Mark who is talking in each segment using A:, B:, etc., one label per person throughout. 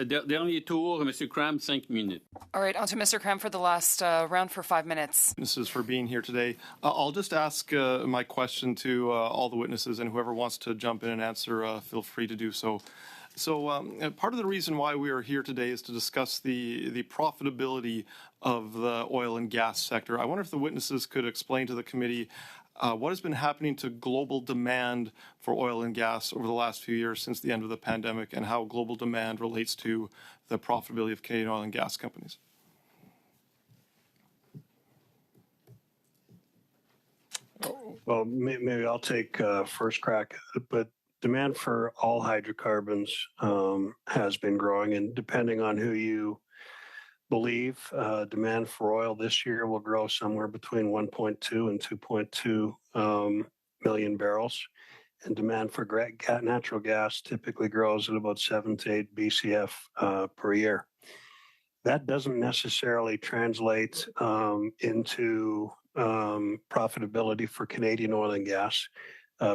A: Dernier tour, Monsieur Cram, 5 minutes.
B: All right, on to Mr. Cram for the last round for 5 minutes.
C: Witnesses for being here today. I'll just ask my question to all the witnesses, and whoever wants to jump in and answer, feel free to do so. So part of the reason why we are here today is to discuss the profitability of the oil and gas sector. I wonder if the witnesses could explain to the committee what has been happening to global demand for oil and gas over the last few years since the end of the pandemic, and how global demand relates to the profitability of Canadian oil and gas companies.
D: Well, maybe I'll take first crack, but demand for all hydrocarbons has been growing, and depending on who you believe, demand for oil this year will grow somewhere between 1.2 and 2.2 million barrels, and demand for natural gas typically grows at about 7 to 8 BCF per year. That doesn't necessarily translate into profitability for Canadian oil and gas,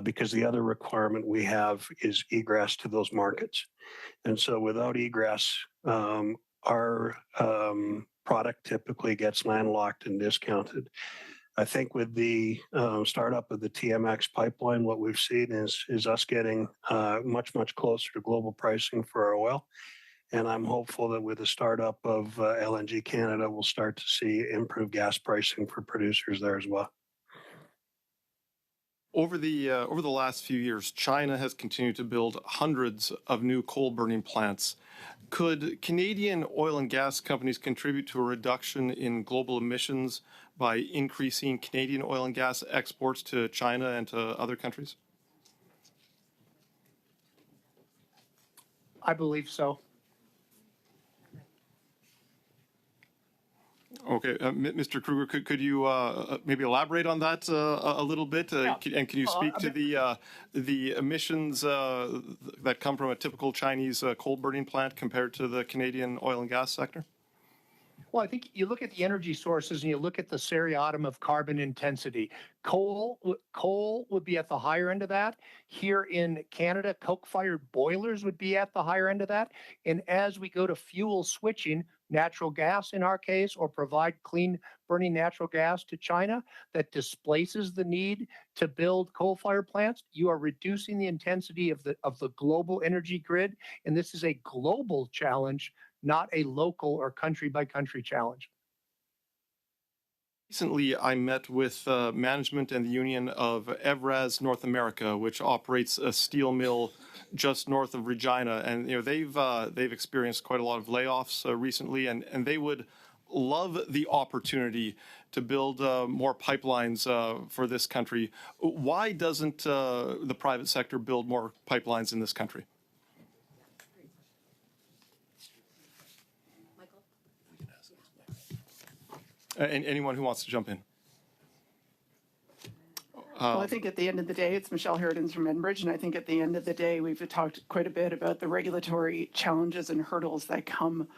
D: because the other requirement we have is egress to those markets. And so without egress, our product typically gets landlocked and discounted. I think with the startup of the TMX pipeline, what we've seen is us getting much closer to global pricing for our oil. And I'm hopeful that with the startup of LNG Canada, we'll start to see improved gas pricing for producers there as well.
C: Over the last few years, China has continued to build hundreds of new coal-burning plants. Could Canadian oil and gas companies contribute to a reduction in global emissions by increasing Canadian oil and gas exports to China and to other countries?
E: I believe so.
C: Okay, Mr. Kruger, could you maybe elaborate on that a little bit?
E: Yeah.
C: And can you speak to the emissions that come from a typical Chinese coal burning plant compared to the Canadian oil and gas sector?
E: Well, I think you look at the energy sources and you look at the seriatim of carbon intensity. Coal would be at the higher end of that. Here in Canada, coke-fired boilers would be at the higher end of that. And as we go to fuel switching, natural gas in our case, or provide clean burning natural gas to China that displaces the need to build coal-fired plants, you are reducing the intensity of the global energy grid. And this is a global challenge, not a local or country-by-country challenge.
C: Recently, I met with management and the union of Evraz North America, which operates a steel mill just north of Regina, and they've experienced quite a lot of layoffs recently, and they would love the opportunity to build more pipelines for this country. Why doesn't the private sector build more pipelines in this country? And anyone who wants to jump in.
F: Well, I think at the end of the day, it's Michelle Harridens from Enbridge, and I think at the end of the day, we've talked quite a bit about the regulatory challenges and hurdles that come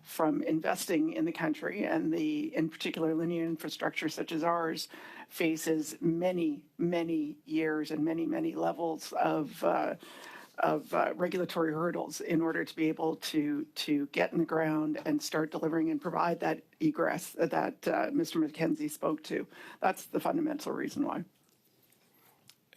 F: from investing in the country, and in particular, linear infrastructure such as ours faces many years and many levels of regulatory hurdles in order to be able to get in the ground and start delivering and provide that egress that Mr. McKenzie spoke to. That's the fundamental reason why.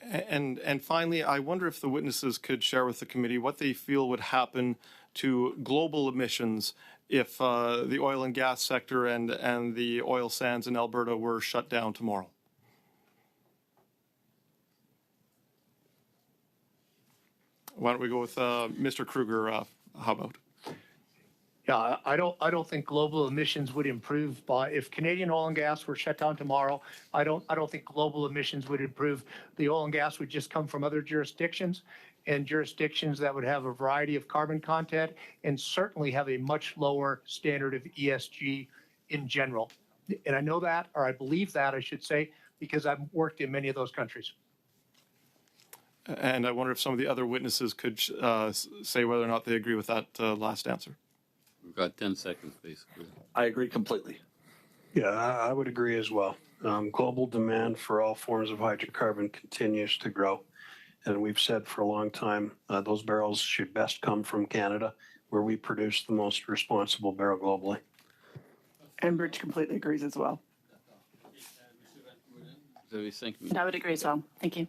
C: And finally, I wonder if the witnesses could share with the committee what they feel would happen to global emissions if the oil and gas sector and the oil sands in Alberta were shut down tomorrow. Why don't we go with Mr. Kruger? How about?
E: Yeah, I don't think global emissions would improve if Canadian oil and gas were shut down tomorrow. I don't think global emissions would improve. The oil and gas would just come from other jurisdictions, and jurisdictions that would have a variety of carbon content and certainly have a much lower standard of ESG in general. And I know that, or I believe that, I should say, because I've worked in many of those countries.
C: And I wonder if some of the other witnesses could say whether or not they agree with that last answer.
A: We've got 10 seconds, basically.
G: I agree completely.
D: Yeah, I would agree as well. Global demand for all forms of hydrocarbon continues to grow. And we've said for a long time, those barrels should best come from Canada. where we produce the most responsible barrel globally.
F: Enbridge completely agrees as well.
A: Vous avez 5 minutes.
G: I would agree as well. Thank you.